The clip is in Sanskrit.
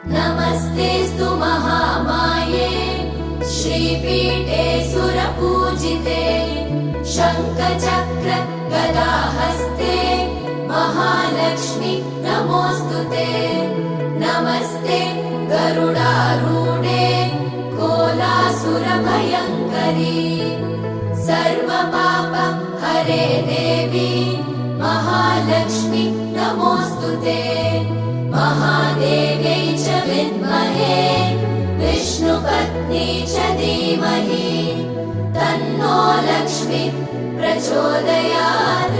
नमस्तेऽस्तु महामाये श्रीपीठे सुरपूजिते शङ्खचक्र गदाहस्ते महालक्ष्मी नमोऽस्तुते। नमस्ते गरुडारूढे कोलासुरभयङ्करी सर्वपाप हरे देवी महालक्ष्मी नमोऽस्तुते। महादेव्यै च विद्महे विष्णुपत्नी च धीमहि तन्नो लक्ष्मी प्रचोदयात्।